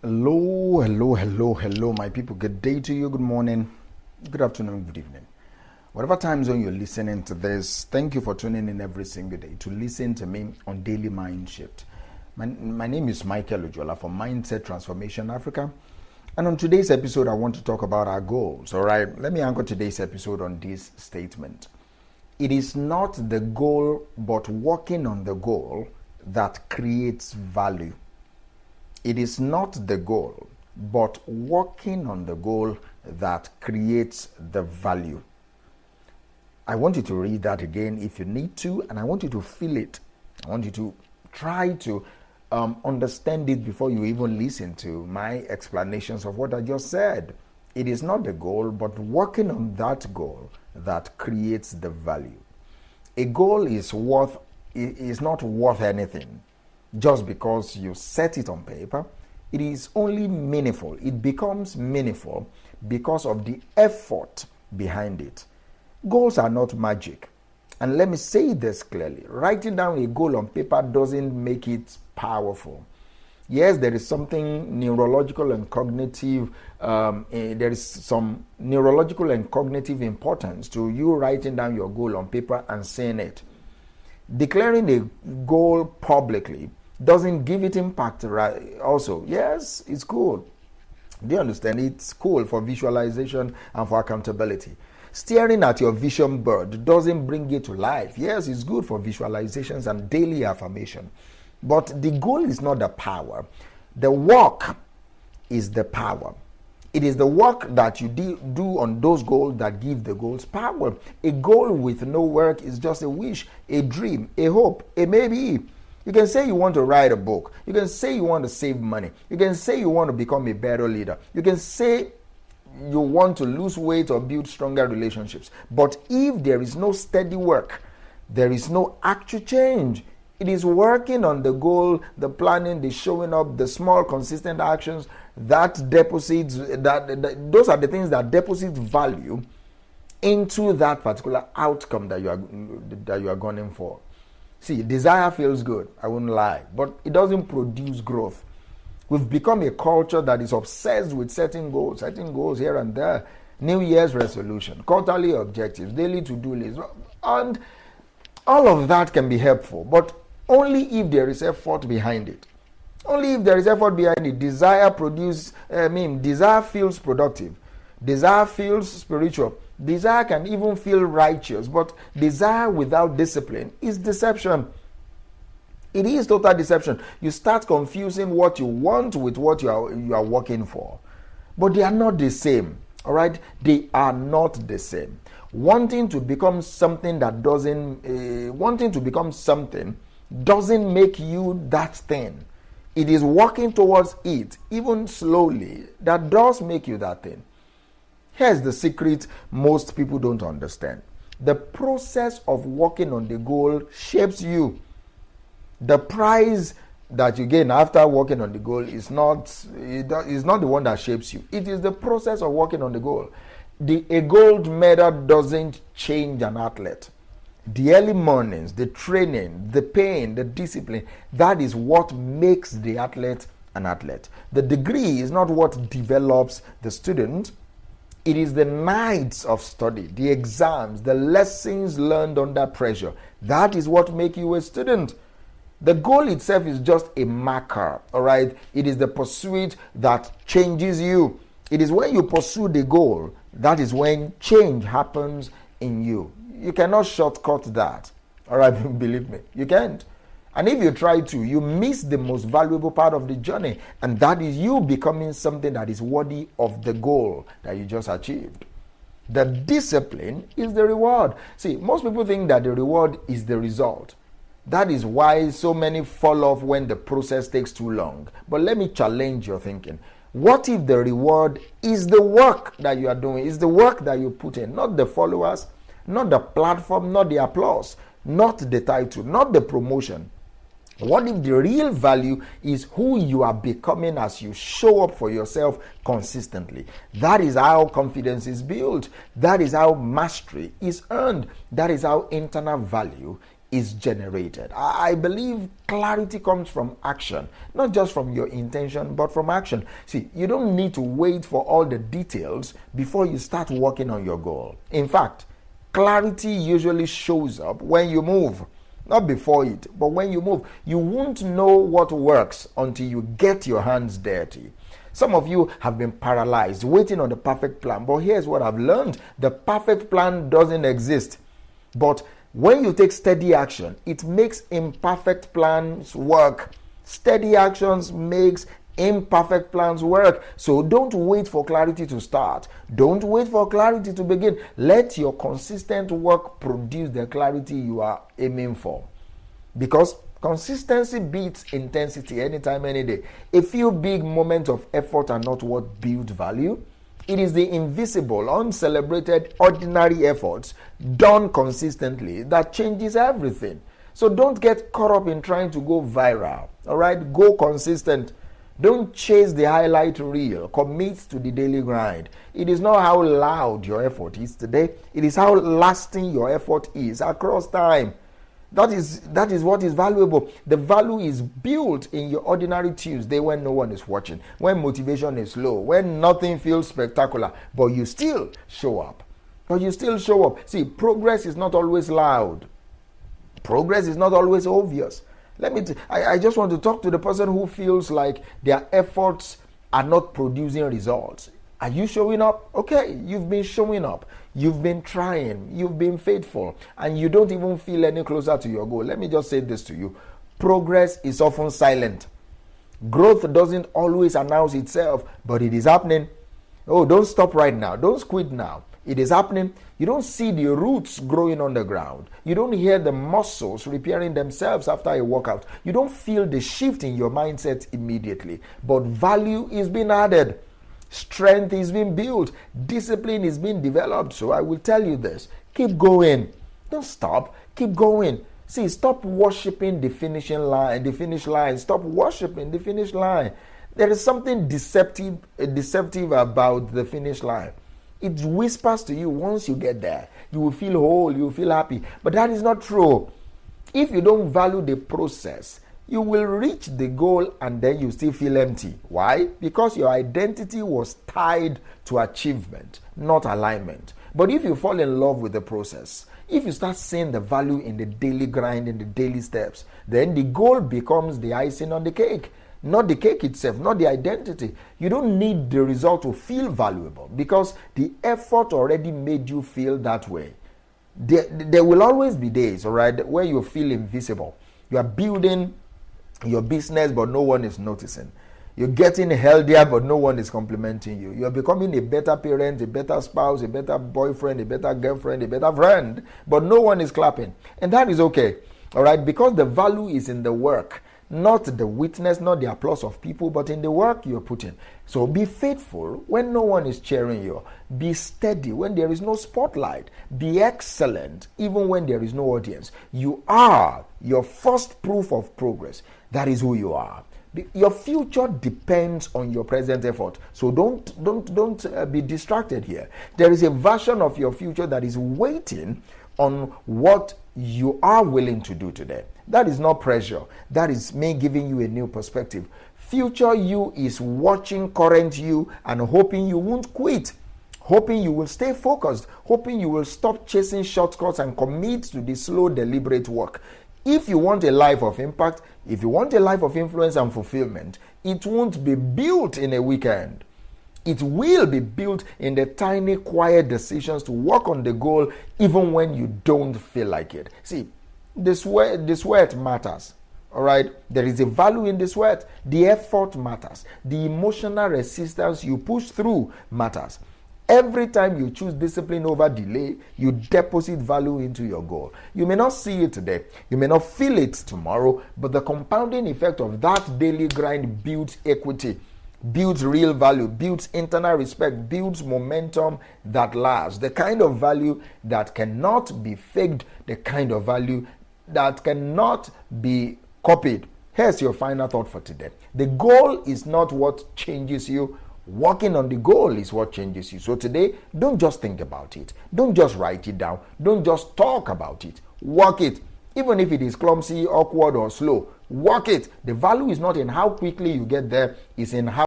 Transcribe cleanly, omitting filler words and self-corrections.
Hello, my people. Good day to you, good morning, good afternoon, good evening. Whatever time zone you're listening to this, thank you for tuning in every single day to listen to me on Daily Mind Shift. My name is Michael Ujola from Mindset Transformation Africa. And on today's episode, I want to talk about our goals. All right, let me anchor today's episode on this statement. It is not the goal, but working on the goal that creates value. It is not the goal, but working on the goal that creates the value. I want you to read that again if you need to, and I want you to feel it. I want you to try to understand it before you even listen to my explanations of what I just said. It is not the goal, but working on that goal that creates the value. A goal is not worth anything just because you set it on paper. It is only meaningful. It becomes meaningful because of the effort behind it. Goals are not magic. And let me say this clearly. Writing down a goal on paper doesn't make it powerful. Yes, there is something neurological and cognitive, there is some neurological and cognitive importance to you writing down your goal on paper and saying it. Declaring a goal publicly doesn't give it impact, right? Also, yes, it's cool. Do you understand? It's cool for visualization and for accountability. Staring at your vision board doesn't bring it to life. Yes, it's good for visualizations and daily affirmation. But the goal is not the power. The work is the power. It is the work that you do on those goals that give the goals power. A goal with no work is just a wish, a dream, a hope, a maybe. You can say you want to write a book. You can say you want to save money. You can say you want to become a better leader. You can say you want to lose weight or build stronger relationships. But if there is no steady work, there is no actual change. It is working on the goal, the planning, the showing up, the small consistent actions that deposits, those are the things that deposit value into that particular outcome that you are gunning for. See, desire feels good, I wouldn't lie, but it doesn't produce growth. We've become a culture that is obsessed with setting goals here and there, New Year's resolution, quarterly objectives, daily to-do lists, and all of that can be helpful, but only if there is effort behind it. Only if there is effort behind it. Desire feels productive. Desire feels spiritual. Desire can even feel righteous, but desire without discipline is deception. It is total deception. You start confusing what you want with what you are working for. But they are not the same. All right? They are not the same. Wanting to become something doesn't make you that thing. It is working towards it, even slowly, that does make you that thing. Here's the secret most people don't understand. The process of working on the goal shapes you. The prize that you gain after working on the goal is not the one that shapes you. It is the process of working on the goal. A gold medal doesn't change an athlete. The early mornings, the training, the pain, the discipline, that is what makes the athlete an athlete. The degree is not what develops the student. It is the nights of study, the exams, the lessons learned under pressure. That is what makes you a student. The goal itself is just a marker, all right? It is the pursuit that changes you. It is when you pursue the goal, that is when change happens in you. You cannot shortcut that, all right? Believe me, you can't. And if you try to, you miss the most valuable part of the journey, and that is you becoming something that is worthy of the goal that you just achieved. The discipline is the reward. See, most people think that the reward is the result. That is why so many fall off when the process takes too long. But let me challenge your thinking. What if the reward is the work that you are doing, is the work that you put in, not the followers, not the platform, not the applause, not the title, not the promotion? What if the real value is who you are becoming as you show up for yourself consistently? That is how confidence is built. That is how mastery is earned. That is how internal value is generated. I believe clarity comes from action, not just from your intention, but from action. See, you don't need to wait for all the details before you start working on your goal. In fact, clarity usually shows up when you move, not before it, but when you move. You won't know what works until you get your hands dirty. Some of you have been paralyzed, waiting on the perfect plan. But here's what I've learned. The perfect plan doesn't exist. But when you take steady action, it makes imperfect plans work. Steady actions makes imperfect plans work. So don't wait for clarity to start. Don't wait for clarity to begin. Let your consistent work produce the clarity you are aiming for. Because consistency beats intensity anytime, any day. A few big moments of effort are not what build value. It is the invisible, uncelebrated, ordinary efforts done consistently that changes everything. So don't get caught up in trying to go viral. All right? Go consistent. Don't chase the highlight reel. Commit to the daily grind. It is not how loud your effort is today. It is how lasting your effort is across time. That is what is valuable. The value is built in your ordinary Tuesday when no one is watching, when motivation is low, when nothing feels spectacular, but you still show up. See, progress is not always loud. Progress is not always obvious. I just want to talk to the person who feels like their efforts are not producing results. Are you showing up? Okay, you've been showing up. You've been trying. You've been faithful. And you don't even feel any closer to your goal. Let me just say this to you. Progress is often silent. Growth doesn't always announce itself, but it is happening. Oh, don't stop right now. Don't quit now. It is happening. You don't see the roots growing on the ground. You don't hear the muscles repairing themselves after a workout. You don't feel the shift in your mindset immediately. But value is being added. Strength is being built. Discipline is being developed. So I will tell you this. Keep going. Don't stop. Keep going. See, stop worshiping the finish line. Stop worshiping the finish line. There is something deceptive about the finish line. It whispers to you once you get there. You will feel whole. You will feel happy. But that is not true. If you don't value the process, you will reach the goal and then you still feel empty. Why? Because your identity was tied to achievement, not alignment. But if you fall in love with the process, if you start seeing the value in the daily grind, in the daily steps, then the goal becomes the icing on the cake. Not the cake itself, not the identity. You don't need the result to feel valuable because the effort already made you feel that way. There will always be days, all right, where you feel invisible. You are building your business, but no one is noticing. You're getting healthier, but no one is complimenting you. You're becoming a better parent, a better spouse, a better boyfriend, a better girlfriend, a better friend, but no one is clapping. And that is okay, all right, because the value is in the work, not the witness, not the applause of people, but in the work you're putting. So be faithful when no one is cheering you. Be steady when there is no spotlight. Be excellent even when there is no audience. You are your first proof of progress. That is who you are. Your future depends on your present effort. So don't be distracted here. There is a version of your future that is waiting on what you are willing to do today. That is not pressure. That is me giving you a new perspective. Future you is watching current you and hoping you won't quit. Hoping you will stay focused. Hoping you will stop chasing shortcuts and commit to the slow, deliberate work. If you want a life of impact, if you want a life of influence and fulfillment, it won't be built in a weekend. It will be built in the tiny, quiet decisions to work on the goal even when you don't feel like it. See, the sweat matters. All right? There is a value in the sweat. The effort matters. The emotional resistance you push through matters. Every time you choose discipline over delay, you deposit value into your goal. You may not see it today. You may not feel it tomorrow, but the compounding effect of that daily grind builds equity, builds real value, builds internal respect, builds momentum that lasts. The kind of value that cannot be faked, the kind of value that cannot be copied. Here's your final thought for today. The goal is not what changes you. Working on the goal is what changes you. So today, don't just think about it. Don't just write it down. Don't just talk about it. Work it. Even if it is clumsy, awkward, or slow, walk it. The value is not in how quickly you get there, it's in how